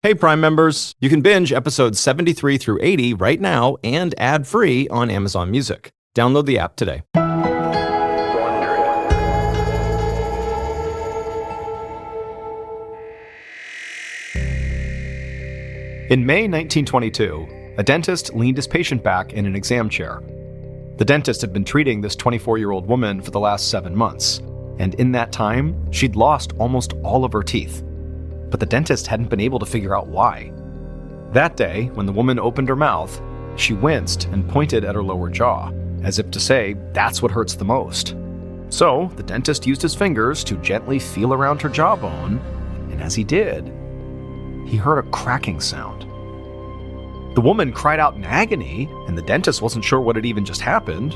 Hey Prime members, you can binge episodes 73 through 80 right now and ad-free on Amazon Music. Download the app today. In May 1922, a dentist leaned his patient back in an exam chair. The dentist had been treating this 24-year-old woman for the last 7 months, and in that time, she'd lost almost all of her teeth. But the dentist hadn't been able to figure out why. That day, when the woman opened her mouth, she winced and pointed at her lower jaw, as if to say, that's what hurts the most. So, the dentist used his fingers to gently feel around her jawbone, and as he did, he heard a cracking sound. The woman cried out in agony, and the dentist wasn't sure what had even just happened,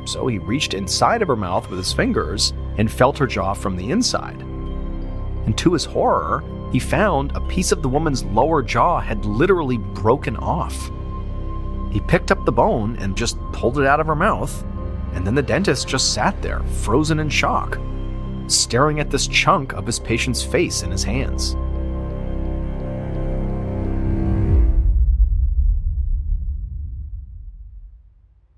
so he reached inside of her mouth with his fingers and felt her jaw from the inside. And to his horror, he found a piece of the woman's lower jaw had literally broken off. He picked up the bone and just pulled it out of her mouth, and then the dentist just sat there, frozen in shock, staring at this chunk of his patient's face in his hands.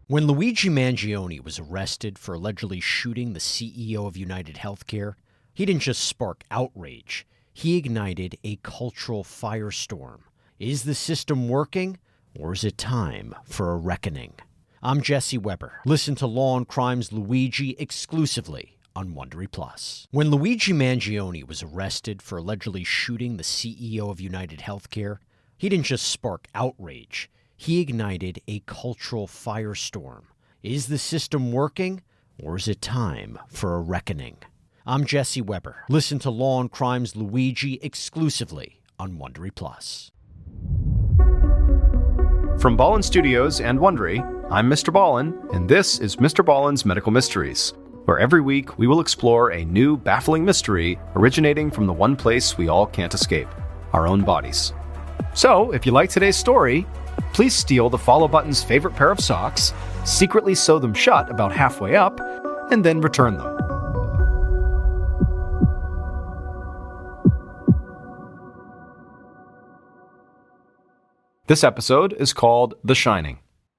When Luigi Mangione was arrested for allegedly shooting the CEO of United Healthcare, he didn't just spark outrage. He ignited a cultural firestorm. Is the system working, or is it time for a reckoning? I'm Jesse Weber. Listen to Law and Crime's Luigi exclusively on Wondery Plus. When Luigi Mangione was arrested for allegedly shooting the CEO of United Healthcare, he didn't just spark outrage. He ignited a cultural firestorm. Is the system working, or is it time for a reckoning? I'm Jesse Weber. Listen to Law and Crime's Luigi exclusively on Wondery Plus. From Ballin Studios and Wondery, I'm Mr. Ballin, and this is MrBallen's Medical Mysteries, where every week we will explore a new baffling mystery originating from the one place we all can't escape, our own bodies. So, if you like today's story, please steal the follow button's favorite pair of socks, secretly sew them shut about halfway up, and then return them. This episode is called The Shining.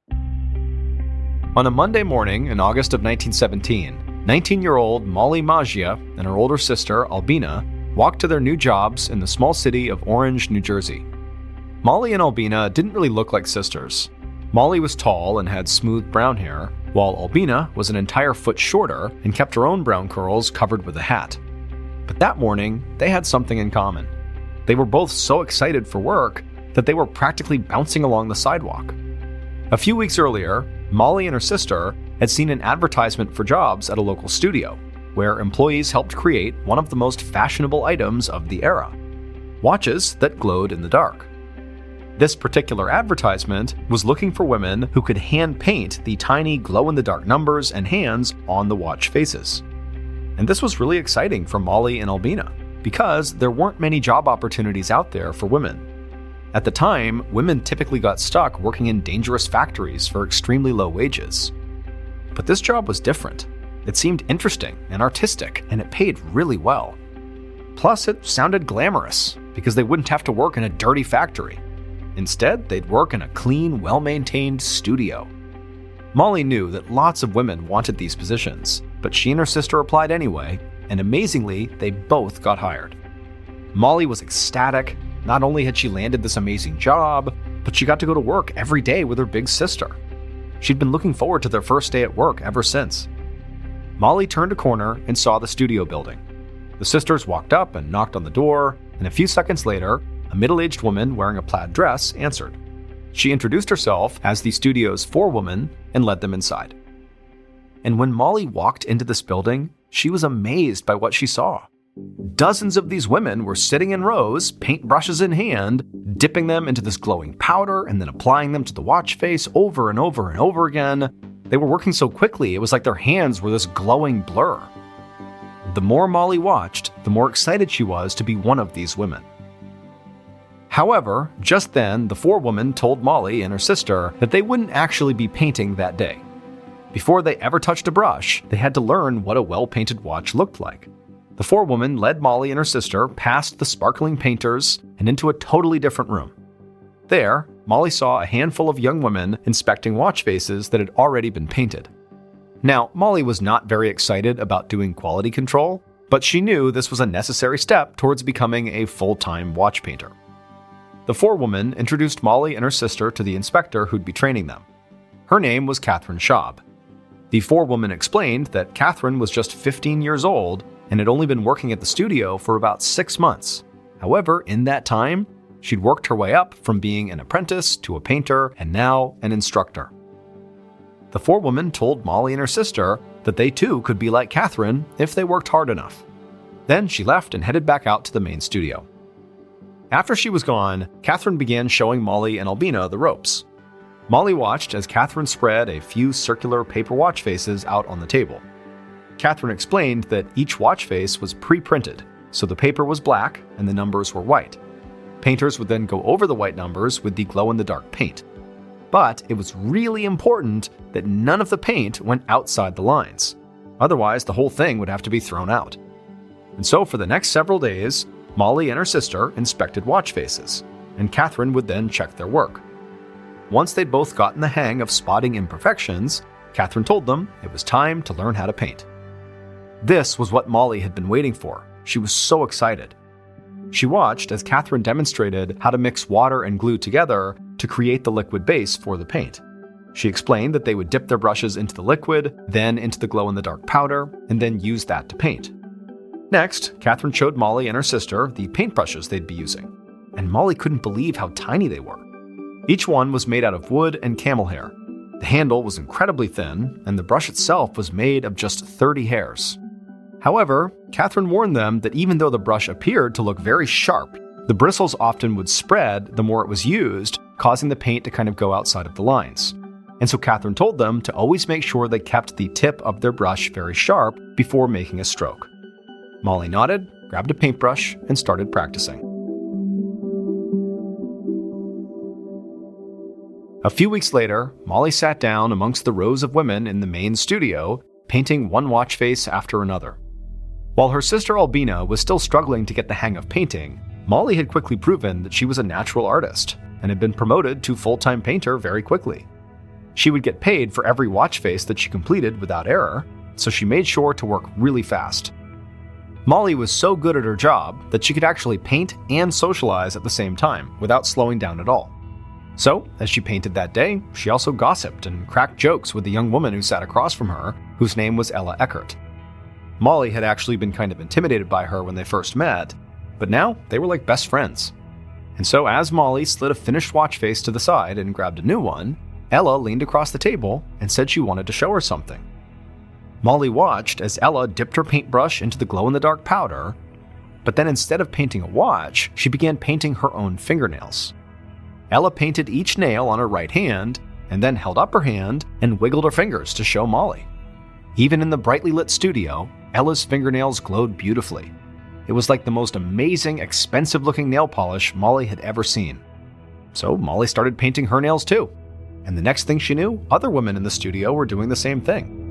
On a Monday morning in August of 1917, 19-year-old Molly Maggia and her older sister, Albina, walked to their new jobs in the small city of Orange, New Jersey. Molly and Albina didn't really look like sisters. Molly was tall and had smooth brown hair, while Albina was an entire foot shorter and kept her own brown curls covered with a hat. But that morning, they had something in common. They were both so excited for work that they were practically bouncing along the sidewalk. A few weeks earlier, Molly and her sister had seen an advertisement for jobs at a local studio, where employees helped create one of the most fashionable items of the era: watches that glowed in the dark. This particular advertisement was looking for women who could hand paint the tiny glow-in-the-dark numbers and hands on the watch faces. And this was really exciting for Molly and Albina, because there weren't many job opportunities out there for women. At the time, women typically got stuck working in dangerous factories for extremely low wages. But this job was different. It seemed interesting and artistic, and it paid really well. Plus, it sounded glamorous, because they wouldn't have to work in a dirty factory. Instead, they'd work in a clean, well-maintained studio. Molly knew that lots of women wanted these positions, but she and her sister applied anyway, and amazingly, they both got hired. Molly was ecstatic. Not only had she landed this amazing job, but she got to go to work every day with her big sister. She'd been looking forward to their first day at work ever since. Molly turned a corner and saw the studio building. The sisters walked up and knocked on the door, and a few seconds later, a middle-aged woman wearing a plaid dress answered. She introduced herself as the studio's forewoman and led them inside. And when Molly walked into this building, she was amazed by what she saw. Dozens of these women were sitting in rows, paintbrushes in hand, dipping them into this glowing powder and then applying them to the watch face over and over and over again. They were working so quickly, it was like their hands were this glowing blur. The more Molly watched, the more excited she was to be one of these women. However, just then, the forewoman told Molly and her sister that they wouldn't actually be painting that day. Before they ever touched a brush, they had to learn what a well-painted watch looked like. The forewoman led Molly and her sister past the sparkling painters, and into a totally different room. There, Molly saw a handful of young women inspecting watch faces that had already been painted. Now, Molly was not very excited about doing quality control, but she knew this was a necessary step towards becoming a full-time watch painter. The forewoman introduced Molly and her sister to the inspector who'd be training them. Her name was Catherine Schaub. The forewoman explained that Catherine was just 15 years old and had only been working at the studio for about 6 months. However, in that time, she'd worked her way up from being an apprentice to a painter and now an instructor. The forewoman told Molly and her sister that they too could be like Catherine if they worked hard enough. Then she left and headed back out to the main studio. After she was gone, Catherine began showing Molly and Albina the ropes. Molly watched as Catherine spread a few circular paper watch faces out on the table. Catherine explained that each watch face was pre-printed, so the paper was black and the numbers were white. Painters would then go over the white numbers with the glow-in-the-dark paint. But it was really important that none of the paint went outside the lines. Otherwise, the whole thing would have to be thrown out. And so for the next several days, Molly and her sister inspected watch faces, and Catherine would then check their work. Once they'd both gotten the hang of spotting imperfections, Catherine told them it was time to learn how to paint. This was what Molly had been waiting for. She was so excited. She watched as Catherine demonstrated how to mix water and glue together to create the liquid base for the paint. She explained that they would dip their brushes into the liquid, then into the glow-in-the-dark powder, and then use that to paint. Next, Catherine showed Molly and her sister the paintbrushes they'd be using, and Molly couldn't believe how tiny they were. Each one was made out of wood and camel hair. The handle was incredibly thin, and the brush itself was made of just 30 hairs. However, Catherine warned them that even though the brush appeared to look very sharp, the bristles often would spread the more it was used, causing the paint to kind of go outside of the lines. And so Catherine told them to always make sure they kept the tip of their brush very sharp before making a stroke. Molly nodded, grabbed a paintbrush, and started practicing. A few weeks later, Molly sat down amongst the rows of women in the main studio, painting one watch face after another. While her sister Albina was still struggling to get the hang of painting, Molly had quickly proven that she was a natural artist and had been promoted to full-time painter very quickly. She would get paid for every watch face that she completed without error, so she made sure to work really fast. Molly was so good at her job that she could actually paint and socialize at the same time without slowing down at all. So, as she painted that day, she also gossiped and cracked jokes with the young woman who sat across from her, whose name was Ella Eckert. Molly had actually been kind of intimidated by her when they first met, but now they were like best friends. And so as Molly slid a finished watch face to the side and grabbed a new one, Ella leaned across the table and said she wanted to show her something. Molly watched as Ella dipped her paintbrush into the glow-in-the-dark powder, but then instead of painting a watch, she began painting her own fingernails. Ella painted each nail on her right hand, and then held up her hand and wiggled her fingers to show Molly. Even in the brightly lit studio, Ella's fingernails glowed beautifully. It was like the most amazing, expensive-looking nail polish Molly had ever seen. So Molly started painting her nails too, and the next thing she knew, other women in the studio were doing the same thing.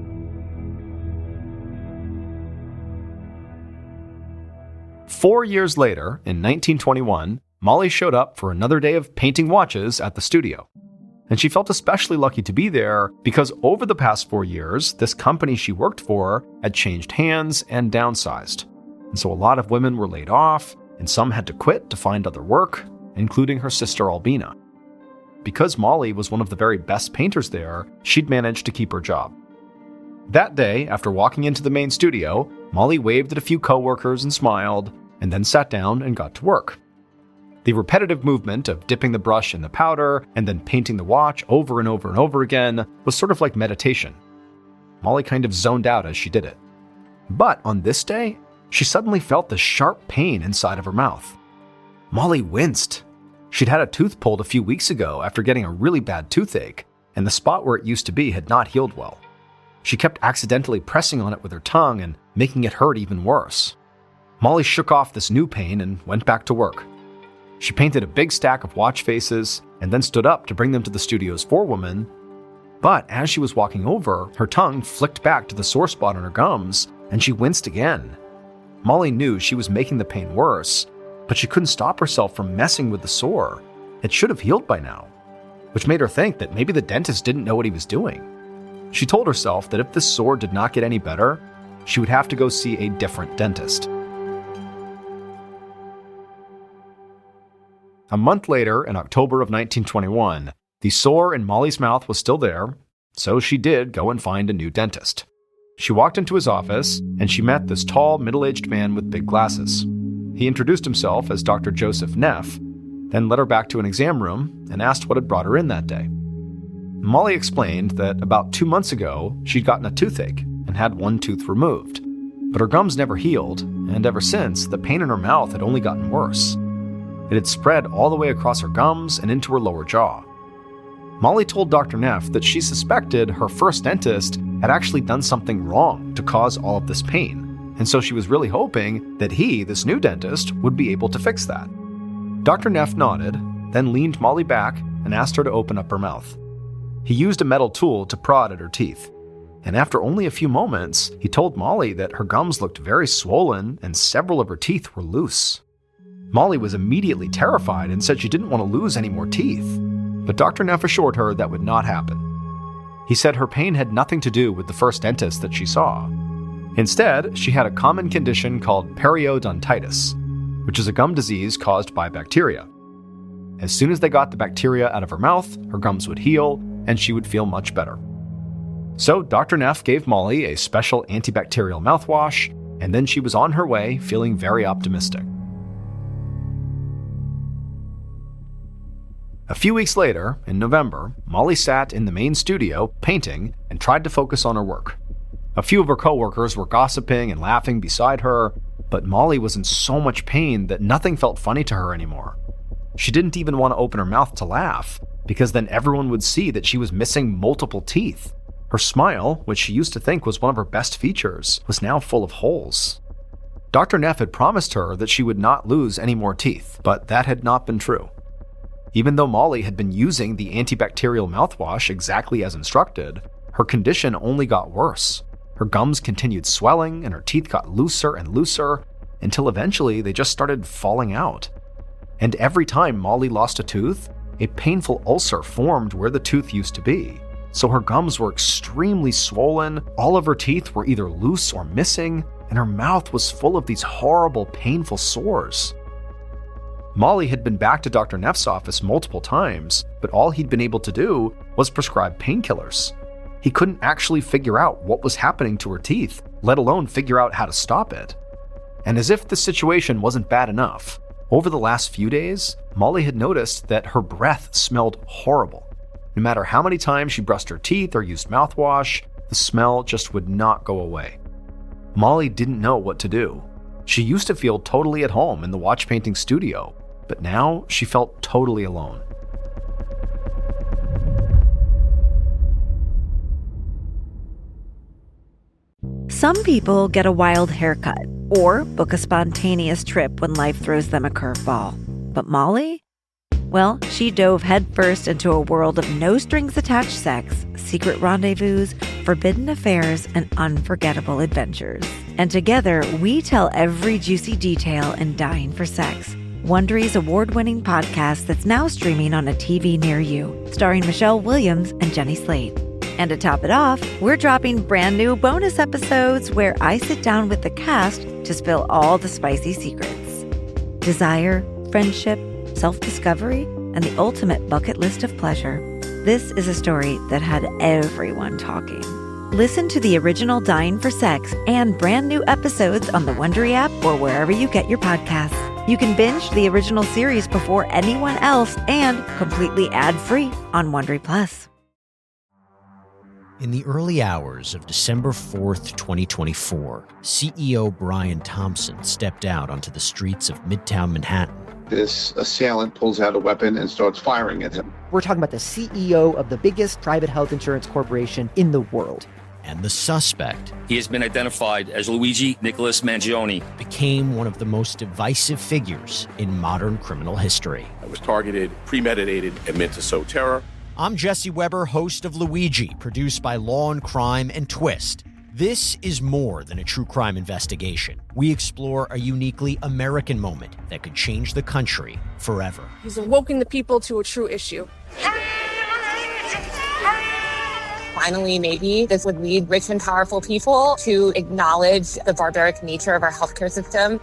Four years later, in 1921, Molly showed up for another day of painting watches at the studio. And she felt especially lucky to be there because over the past 4 years, this company she worked for had changed hands and downsized. And so a lot of women were laid off, and some had to quit to find other work, including her sister Albina. Because Molly was one of the very best painters there, she'd managed to keep her job. That day, after walking into the main studio, Molly waved at a few coworkers and smiled, and then sat down and got to work. The repetitive movement of dipping the brush in the powder and then painting the watch over and over and over again was sort of like meditation. Molly kind of zoned out as she did it. But on this day, she suddenly felt the sharp pain inside of her mouth. Molly winced. She'd had a tooth pulled a few weeks ago after getting a really bad toothache, and the spot where it used to be had not healed well. She kept accidentally pressing on it with her tongue and making it hurt even worse. Molly shook off this new pain and went back to work. She painted a big stack of watch faces and then stood up to bring them to the studio's forewoman. But as she was walking over, her tongue flicked back to the sore spot on her gums, and she winced again. Molly knew she was making the pain worse, but she couldn't stop herself from messing with the sore. It should have healed by now, which made her think that maybe the dentist didn't know what he was doing. She told herself that if this sore did not get any better, she would have to go see a different dentist. A month later, in October of 1921, the sore in Molly's mouth was still there, so she did go and find a new dentist. She walked into his office, and she met this tall, middle-aged man with big glasses. He introduced himself as Dr. Joseph Neff, then led her back to an exam room and asked what had brought her in that day. Molly explained that about 2 months ago, she'd gotten a toothache and had one tooth removed, but her gums never healed, and ever since, the pain in her mouth had only gotten worse. It had spread all the way across her gums and into her lower jaw. Molly told Dr. Neff that she suspected her first dentist had actually done something wrong to cause all of this pain, and so she was really hoping that he, this new dentist, would be able to fix that. Dr. Neff nodded, then leaned Molly back and asked her to open up her mouth. He used a metal tool to prod at her teeth, and after only a few moments, he told Molly that her gums looked very swollen and several of her teeth were loose. Molly was immediately terrified and said she didn't want to lose any more teeth, but Dr. Neff assured her that would not happen. He said her pain had nothing to do with the first dentist that she saw. Instead, she had a common condition called periodontitis, which is a gum disease caused by bacteria. As soon as they got the bacteria out of her mouth, her gums would heal, and she would feel much better. So Dr. Neff gave Molly a special antibacterial mouthwash, and then she was on her way, feeling very optimistic. A few weeks later, in November, Molly sat in the main studio, painting, and tried to focus on her work. A few of her coworkers were gossiping and laughing beside her, but Molly was in so much pain that nothing felt funny to her anymore. She didn't even want to open her mouth to laugh, because then everyone would see that she was missing multiple teeth. Her smile, which she used to think was one of her best features, was now full of holes. Dr. Neff had promised her that she would not lose any more teeth, but that had not been true. Even though Molly had been using the antibacterial mouthwash exactly as instructed, her condition only got worse. Her gums continued swelling and her teeth got looser and looser until eventually they just started falling out. And every time Molly lost a tooth, a painful ulcer formed where the tooth used to be. So her gums were extremely swollen, all of her teeth were either loose or missing, and her mouth was full of these horrible, painful sores. Molly had been back to Dr. Neff's office multiple times, but all he'd been able to do was prescribe painkillers. He couldn't actually figure out what was happening to her teeth, let alone figure out how to stop it. And as if the situation wasn't bad enough, over the last few days, Molly had noticed that her breath smelled horrible. No matter how many times she brushed her teeth or used mouthwash, the smell just would not go away. Molly didn't know what to do. She used to feel totally at home in the watch painting studio, but now she felt totally alone. Some people get a wild haircut or book a spontaneous trip when life throws them a curveball. But Molly? Well, she dove headfirst into a world of no-strings-attached sex, secret rendezvous, forbidden affairs, and unforgettable adventures. And together, we tell every juicy detail in Dying for Sex, Wondery's award-winning podcast that's now streaming on a TV near you, starring Michelle Williams and Jenny Slate. And to top it off, we're dropping brand new bonus episodes where I sit down with the cast to spill all the spicy secrets. Desire, friendship, self-discovery, and the ultimate bucket list of pleasure. This is a story that had everyone talking. Listen to the original Dying for Sex and brand new episodes on the Wondery app or wherever you get your podcasts. You can binge the original series before anyone else and completely ad-free on Wondery Plus. In the early hours of December 4th, 2024, CEO Brian Thompson stepped out onto the streets of Midtown Manhattan. This assailant pulls out a weapon and starts firing at him. We're talking about the CEO of the biggest private health insurance corporation in the world. And the suspect, he has been identified as Luigi Nicholas Mangione, became one of the most divisive figures in modern criminal history. It was targeted, premeditated, and meant to sow terror. I'm Jesse Weber, host of Luigi, produced by Law and Crime and Twist. This is more than a true crime investigation. We explore a uniquely American moment that could change the country forever. He's awoken the people to a true issue. Finally, maybe this would lead rich and powerful people to acknowledge the barbaric nature of our healthcare system.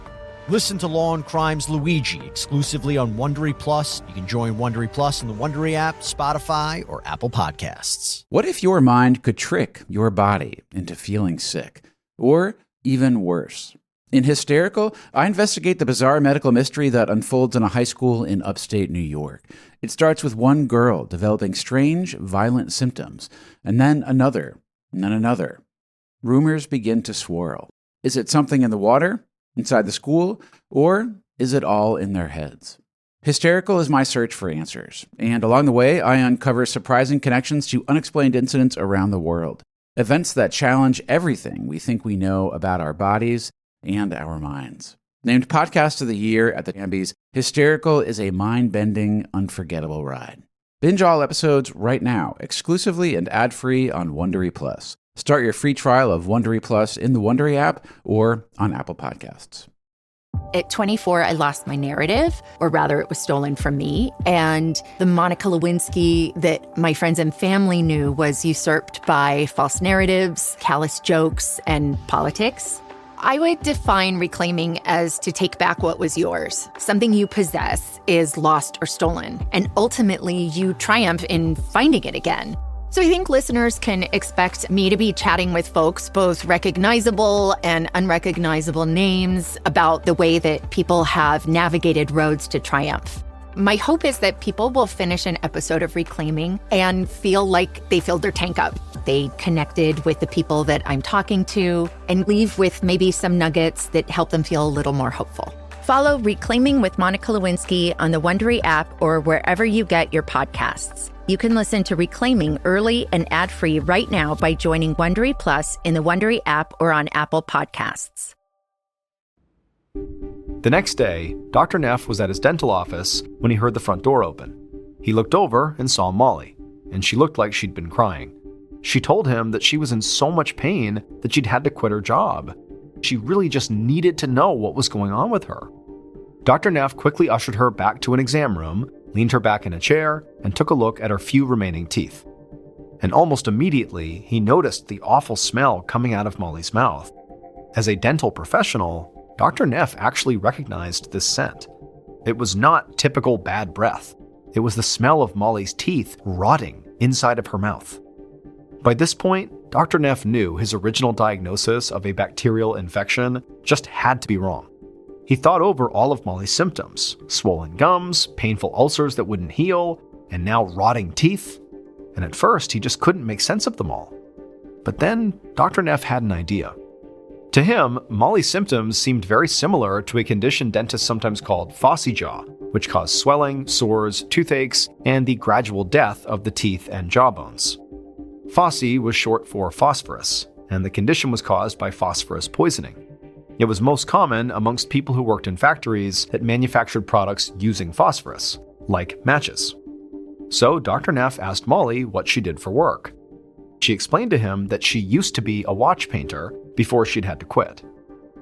Listen to Law and Crime's Luigi exclusively on Wondery Plus. You can join Wondery Plus in the Wondery app, Spotify, or Apple Podcasts. What if your mind could trick your body into feeling sick? Or even worse. In Hysterical, I investigate the bizarre medical mystery that unfolds in a high school in upstate New York. It starts with one girl developing strange, violent symptoms, and then another, and then another. Rumors begin to swirl. Is it something in the water? Inside the school? Or is it all in their heads? Hysterical is my search for answers, and along the way, I uncover surprising connections to unexplained incidents around the world. Events that challenge everything we think we know about our bodies and our minds. Named Podcast of the Year at the Ambies, Hysterical is a mind-bending, unforgettable ride. Binge all episodes right now, exclusively and ad-free on Wondery Plus. Start your free trial of Wondery Plus in the Wondery app or on Apple Podcasts. At 24, I lost my narrative, or rather it was stolen from me. And the Monica Lewinsky that my friends and family knew was usurped by false narratives, callous jokes, and politics. I would define reclaiming as to take back what was yours. Something you possess is lost or stolen, and ultimately you triumph in finding it again. So I think listeners can expect me to be chatting with folks, both recognizable and unrecognizable names, about the way that people have navigated roads to triumph. My hope is that people will finish an episode of Reclaiming and feel like they filled their tank up. They connected with the people that I'm talking to and leave with maybe some nuggets that help them feel a little more hopeful. Follow Reclaiming with Monica Lewinsky on the Wondery app or wherever you get your podcasts. You can listen to Reclaiming early and ad-free right now by joining Wondery Plus in the Wondery app or on Apple Podcasts. The next day, Dr. Neff was at his dental office when he heard the front door open. He looked over and saw Molly, and she looked like she'd been crying. She told him that she was in so much pain that she'd had to quit her job. She really just needed to know what was going on with her. Dr. Neff quickly ushered her back to an exam room, leaned her back in a chair, and took a look at her few remaining teeth. And almost immediately, he noticed the awful smell coming out of Molly's mouth. As a dental professional, Dr. Neff actually recognized this scent. It was not typical bad breath. It was the smell of Molly's teeth rotting inside of her mouth. By this point, Dr. Neff knew his original diagnosis of a bacterial infection just had to be wrong. He thought over all of Molly's symptoms: swollen gums, painful ulcers that wouldn't heal, and now rotting teeth. And at first, he just couldn't make sense of them all. But then, Dr. Neff had an idea. To him, Molly's symptoms seemed very similar to a condition dentists sometimes called phossy jaw, which caused swelling, sores, toothaches, and the gradual death of the teeth and jawbones. Phossy was short for phosphorus, and the condition was caused by phosphorus poisoning. It was most common amongst people who worked in factories that manufactured products using phosphorus, like matches. So Dr. Neff asked Molly what she did for work. She explained to him that she used to be a watch painter before she'd had to quit.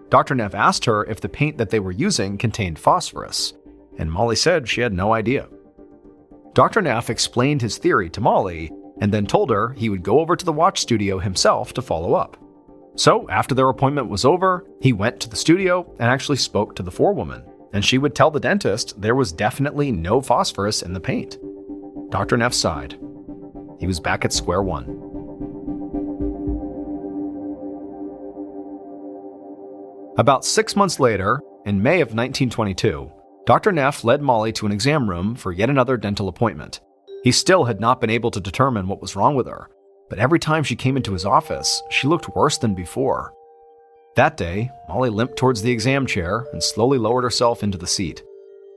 Dr. Neff asked her if the paint that they were using contained phosphorus, and Molly said she had no idea. Dr. Neff explained his theory to Molly and then told her he would go over to the watch studio himself to follow up. So after their appointment was over, he went to the studio and actually spoke to the forewoman, and she would tell the dentist there was definitely no phosphorus in the paint. Dr. Neff sighed. He was back at square one. About 6 months later, in May of 1922, Dr. Neff led Molly to an exam room for yet another dental appointment. He still had not been able to determine what was wrong with her, but every time she came into his office, she looked worse than before. That day, Molly limped towards the exam chair and slowly lowered herself into the seat.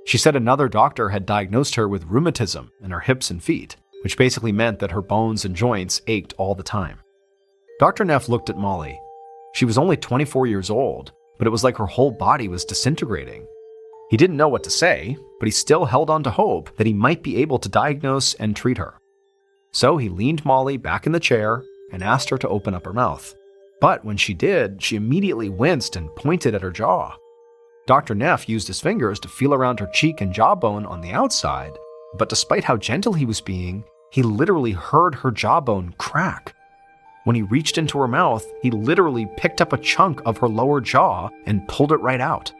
She said another doctor had diagnosed her with rheumatism in her hips and feet, which basically meant that her bones and joints ached all the time. Dr. Neff looked at Molly. She was only 24 years old, but it was like her whole body was disintegrating. He didn't know what to say, but he still held on to hope that he might be able to diagnose and treat her. So he leaned Molly back in the chair and asked her to open up her mouth. But when she did, she immediately winced and pointed at her jaw. Dr. Neff used his fingers to feel around her cheek and jawbone on the outside, but despite how gentle he was being, he literally heard her jawbone crack. When he reached into her mouth, he literally picked up a chunk of her lower jaw and pulled it right out.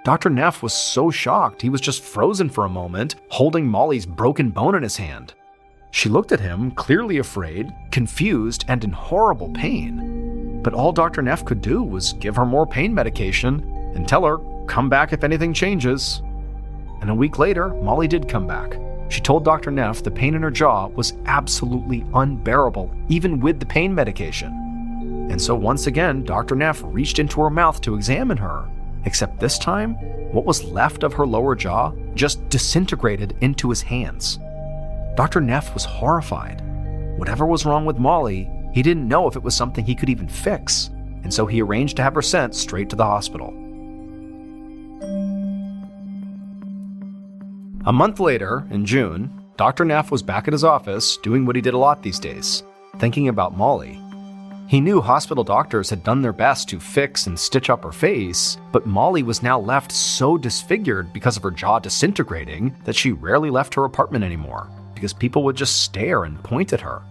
Dr. Neff was so shocked he was just frozen for a moment, holding Molly's broken bone in his hand. She looked at him, clearly afraid, confused, and in horrible pain. But all Dr. Neff could do was give her more pain medication and tell her, come back if anything changes. And a week later, Molly did come back. She told Dr. Neff the pain in her jaw was absolutely unbearable, even with the pain medication. And so once again, Dr. Neff reached into her mouth to examine her, except this time, what was left of her lower jaw just disintegrated into his hands. Dr. Neff was horrified. Whatever was wrong with Molly, he didn't know if it was something he could even fix, and so he arranged to have her sent straight to the hospital. A month later, in June, Dr. Neff was back at his office doing what he did a lot these days, thinking about Molly. He knew hospital doctors had done their best to fix and stitch up her face, but Molly was now left so disfigured because of her jaw disintegrating that she rarely left her apartment anymore, because people would just stare and point at her.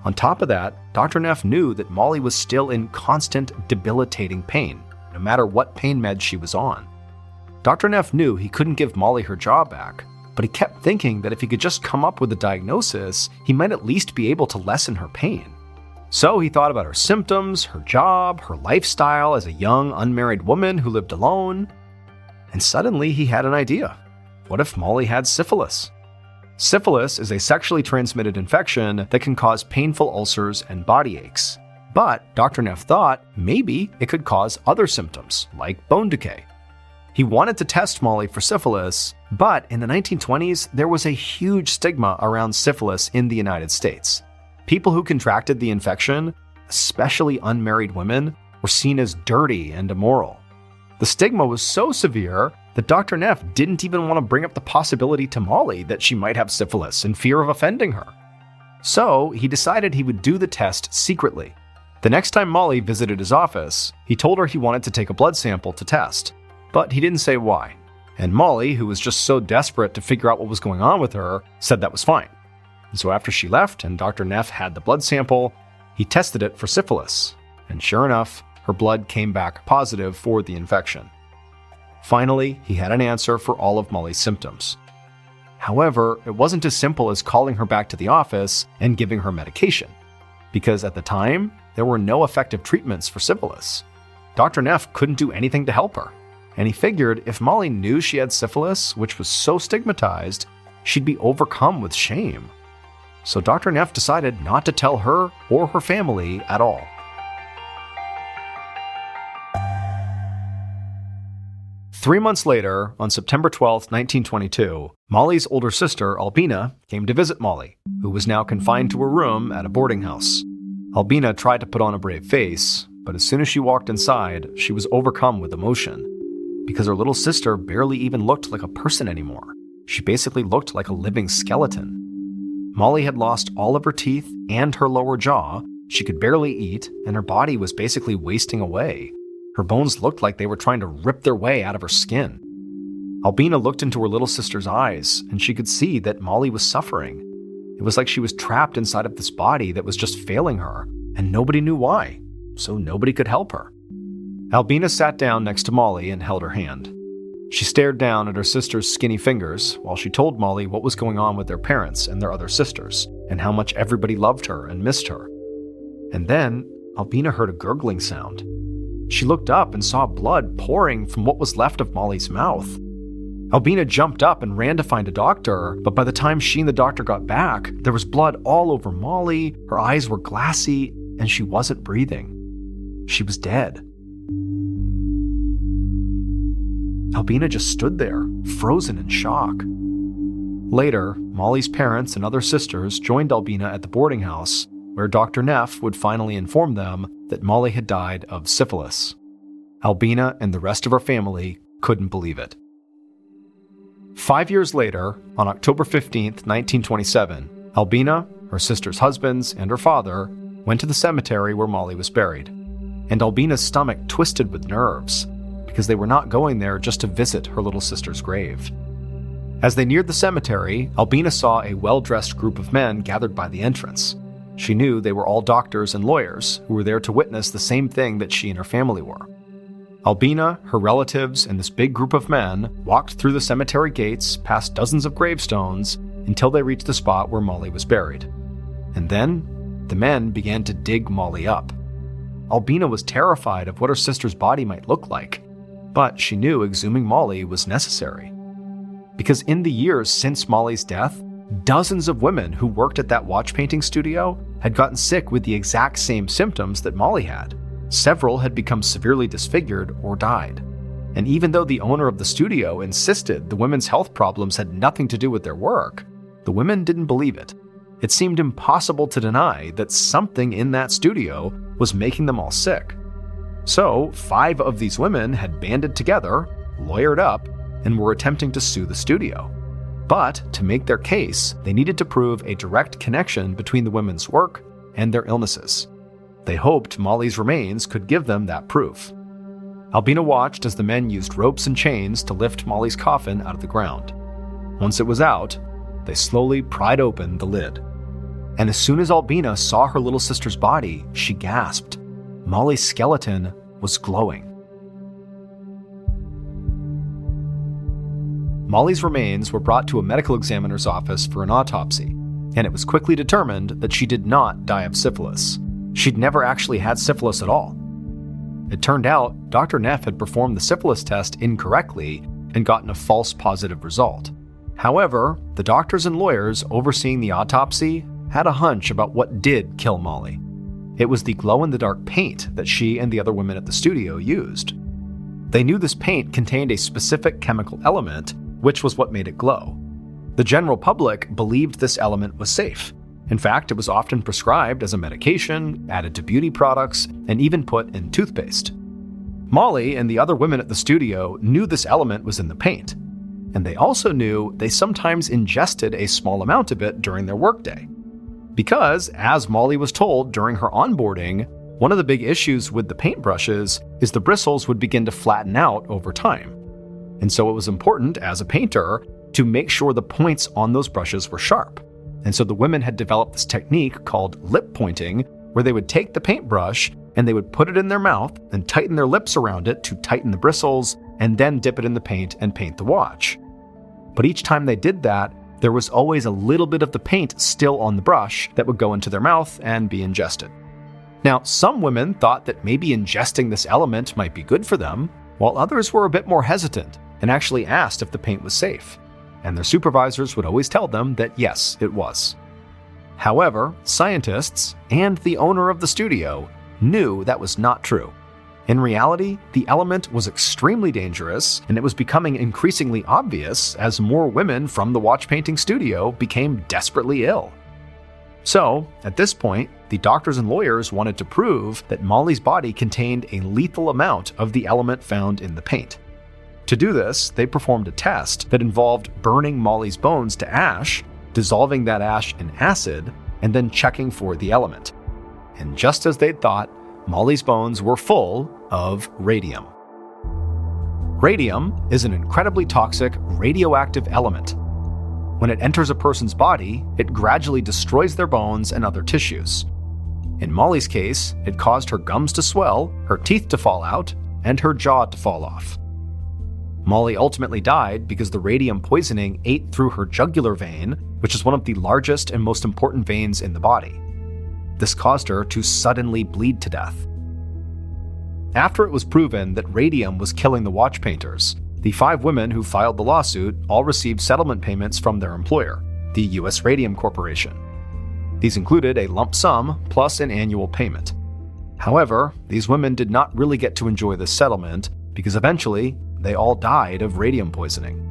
On top of that, Dr. Neff knew that Molly was still in constant, debilitating pain, no matter what pain meds she was on. Dr. Neff knew he couldn't give Molly her jaw back, but he kept thinking that if he could just come up with a diagnosis, he might at least be able to lessen her pain. So he thought about her symptoms, her job, her lifestyle as a young, unmarried woman who lived alone. And suddenly he had an idea. What if Molly had syphilis? Syphilis is a sexually transmitted infection that can cause painful ulcers and body aches. But Dr. Neff thought maybe it could cause other symptoms, like bone decay. He wanted to test Molly for syphilis, but in the 1920s, there was a huge stigma around syphilis in the United States. People who contracted the infection, especially unmarried women, were seen as dirty and immoral. The stigma was so severe that Dr. Neff didn't even want to bring up the possibility to Molly that she might have syphilis in fear of offending her. So he decided he would do the test secretly. The next time Molly visited his office, he told her he wanted to take a blood sample to test, but he didn't say why. And Molly, who was just so desperate to figure out what was going on with her, said that was fine. And so after she left and Dr. Neff had the blood sample, he tested it for syphilis. And sure enough, her blood came back positive for the infection. Finally, he had an answer for all of Molly's symptoms. However, it wasn't as simple as calling her back to the office and giving her medication, because at the time, there were no effective treatments for syphilis. Dr. Neff couldn't do anything to help her, and he figured if Molly knew she had syphilis, which was so stigmatized, she'd be overcome with shame. So Dr. Neff decided not to tell her or her family at all. Three months later, on September 12, 1922, Molly's older sister, Albina, came to visit Molly, who was now confined to her room at a boarding house. Albina tried to put on a brave face, but as soon as she walked inside, she was overcome with emotion, because her little sister barely even looked like a person anymore. She basically looked like a living skeleton. Molly had lost all of her teeth and her lower jaw, she could barely eat, and her body was basically wasting away. Her bones looked like they were trying to rip their way out of her skin. Albina looked into her little sister's eyes, and she could see that Molly was suffering. It was like she was trapped inside of this body that was just failing her, and nobody knew why, so nobody could help her. Albina sat down next to Molly and held her hand. She stared down at her sister's skinny fingers while she told Molly what was going on with their parents and their other sisters, and how much everybody loved her and missed her. And then, Albina heard a gurgling sound. She looked up and saw blood pouring from what was left of Molly's mouth. Albina jumped up and ran to find a doctor, but by the time she and the doctor got back, there was blood all over Molly, her eyes were glassy, and she wasn't breathing. She was dead. Albina just stood there, frozen in shock. Later, Molly's parents and other sisters joined Albina at the boarding house, where Dr. Neff would finally inform them that Molly had died of syphilis. Albina and the rest of her family couldn't believe it. 5 years later, on October 15th, 1927, Albina, her sister's husbands, and her father went to the cemetery where Molly was buried. and Albina's stomach twisted with nerves, because they were not going there just to visit her little sister's grave. As they neared the cemetery, Albina saw a well-dressed group of men gathered by the entrance. She knew they were all doctors and lawyers who were there to witness the same thing that she and her family were. Albina, her relatives, and this big group of men walked through the cemetery gates, past dozens of gravestones, until they reached the spot where Molly was buried. And then, the men began to dig Molly up. Albina was terrified of what her sister's body might look like, but she knew exhuming Molly was necessary. Because in the years since Molly's death, dozens of women who worked at that watch painting studio had gotten sick with the exact same symptoms that Molly had. Several had become severely disfigured or died. And even though the owner of the studio insisted the women's health problems had nothing to do with their work, the women didn't believe it. It seemed impossible to deny that something in that studio was making them all sick. So, 5 of these women had banded together, lawyered up, and were attempting to sue the studio. But to make their case, they needed to prove a direct connection between the women's work and their illnesses. They hoped Molly's remains could give them that proof. Albina watched as the men used ropes and chains to lift Molly's coffin out of the ground. Once it was out, they slowly pried open the lid. And as soon as Albina saw her little sister's body, she gasped. Molly's skeleton was glowing. Molly's remains were brought to a medical examiner's office for an autopsy, and it was quickly determined that she did not die of syphilis. She'd never actually had syphilis at all. It turned out Dr. Neff had performed the syphilis test incorrectly and gotten a false positive result. However, the doctors and lawyers overseeing the autopsy had a hunch about what did kill Molly. It was the glow-in-the-dark paint that she and the other women at the studio used. They knew this paint contained a specific chemical element, which was what made it glow. The general public believed this element was safe. In fact, it was often prescribed as a medication, added to beauty products, and even put in toothpaste. Molly and the other women at the studio knew this element was in the paint, and they also knew they sometimes ingested a small amount of it during their workday. Because, as Molly was told during her onboarding, one of the big issues with the paintbrushes is the bristles would begin to flatten out over time. And so it was important, as a painter, to make sure the points on those brushes were sharp. And so the women had developed this technique called lip pointing, where they would take the paintbrush and they would put it in their mouth and tighten their lips around it to tighten the bristles, and then dip it in the paint and paint the watch. But each time they did that, there was always a little bit of the paint still on the brush that would go into their mouth and be ingested. Now, some women thought that maybe ingesting this element might be good for them, while others were a bit more hesitant and actually asked if the paint was safe. And their supervisors would always tell them that yes, it was. However, scientists and the owner of the studio knew that was not true. In reality, the element was extremely dangerous, and it was becoming increasingly obvious as more women from the watch painting studio became desperately ill. So, at this point, the doctors and lawyers wanted to prove that Molly's body contained a lethal amount of the element found in the paint. To do this, they performed a test that involved burning Molly's bones to ash, dissolving that ash in acid, and then checking for the element. And just as they'd thought, Molly's bones were full of radium. Radium is an incredibly toxic radioactive element. When it enters a person's body, it gradually destroys their bones and other tissues. In Molly's case, it caused her gums to swell, her teeth to fall out, and her jaw to fall off. Molly ultimately died because the radium poisoning ate through her jugular vein, which is one of the largest and most important veins in the body. This caused her to suddenly bleed to death. After it was proven that radium was killing the watch painters, the 5 women who filed the lawsuit all received settlement payments from their employer, the U.S. Radium Corporation. These included a lump sum plus an annual payment. However, these women did not really get to enjoy this settlement because eventually they all died of radium poisoning.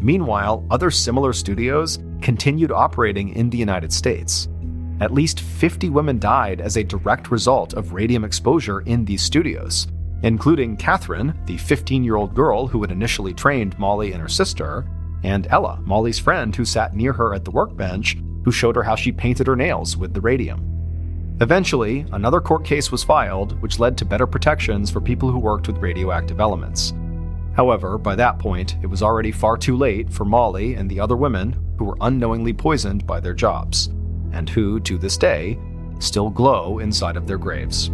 Meanwhile, other similar studios continued operating in the United States. At least 50 women died as a direct result of radium exposure in these studios, including Catherine, the 15-year-old girl who had initially trained Molly and her sister, and Ella, Molly's friend who sat near her at the workbench, who showed her how she painted her nails with the radium. Eventually, another court case was filed, which led to better protections for people who worked with radioactive elements. However, by that point, it was already far too late for Molly and the other women who were unknowingly poisoned by their jobs, and who, to this day, still glow inside of their graves.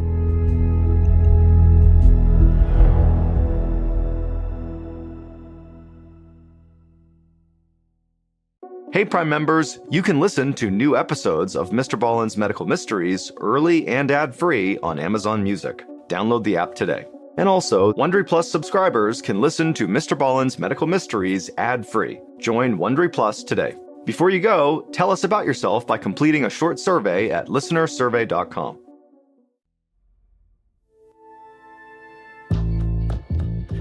Hey Prime members, you can listen to new episodes of MrBallen's Medical Mysteries early and ad-free on Amazon Music. Download the app today. And also, Wondery Plus subscribers can listen to MrBallen's Medical Mysteries ad-free. Join Wondery Plus today. Before you go, tell us about yourself by completing a short survey at listenersurvey.com.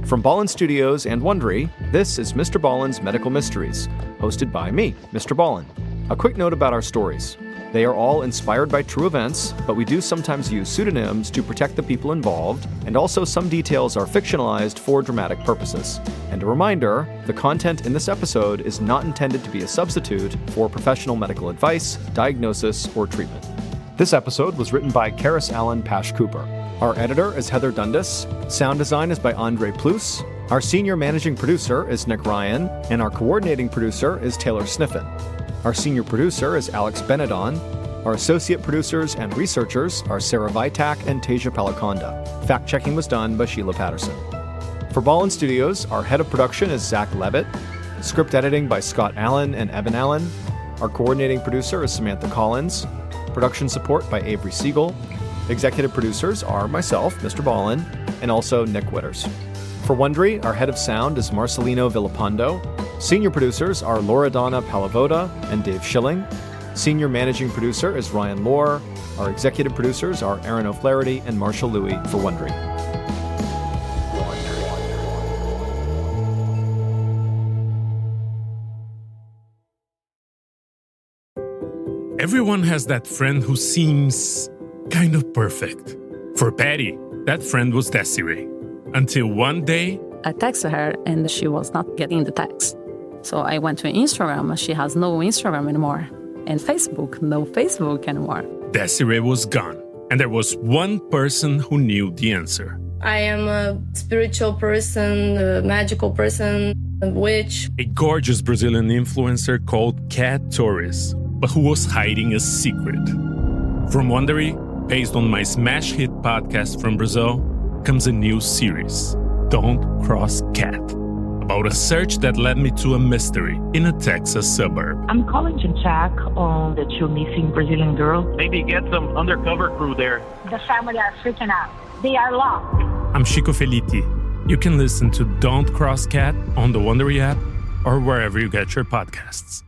From Ballin Studios and Wondery, this is MrBallen's Medical Mysteries, hosted by me, Mr. Ballen. A quick note about our stories. They are all inspired by true events, but we do sometimes use pseudonyms to protect the people involved, and also some details are fictionalized for dramatic purposes. And a reminder, the content in this episode is not intended to be a substitute for professional medical advice, diagnosis, or treatment. This episode was written by Karis Allen Pash Cooper. Our editor is Heather Dundas. Sound design is by Andre Plus. Our senior managing producer is Nick Ryan, and our coordinating producer is Taylor Sniffen. Our senior producer is Alex Benedon. Our associate producers and researchers are Sarah Vitak and Tasia Palaconda. Fact-checking was done by Sheila Patterson. For Ballin Studios, our head of production is Zach Levitt. Script editing by Scott Allen and Evan Allen. Our coordinating producer is Samantha Collins. Production support by Avery Siegel. Executive producers are myself, Mr. Ballen, and also Nick Witters. For Wondery, our head of sound is Marcelino Villapando. Senior producers are Loredana Palavoda and Dave Schilling. Senior managing producer is Ryan Lohr. Our executive producers are Aaron O'Flaherty and Marshall Louis for Wondery. Everyone has that friend who seems kind of perfect. For Patty, that friend was Desiree. Until one day, I texted her and she was not getting the text. So I went to Instagram. She has no Instagram anymore. And Facebook, no Facebook anymore. Desiree was gone. And there was one person who knew the answer. I am a spiritual person, a magical person, a witch. A gorgeous Brazilian influencer called Cat Torres, but who was hiding a secret. From Wondery, based on my smash hit podcast from Brazil, comes a new series, Don't Cross Cat, about a search that led me to a mystery in a Texas suburb. I'm calling to check on the two missing Brazilian girls. Maybe get some undercover crew there. The family are freaking out. They are lost. I'm Chico Felitti. You can listen to Don't Cross Cat on the Wondery app or wherever you get your podcasts.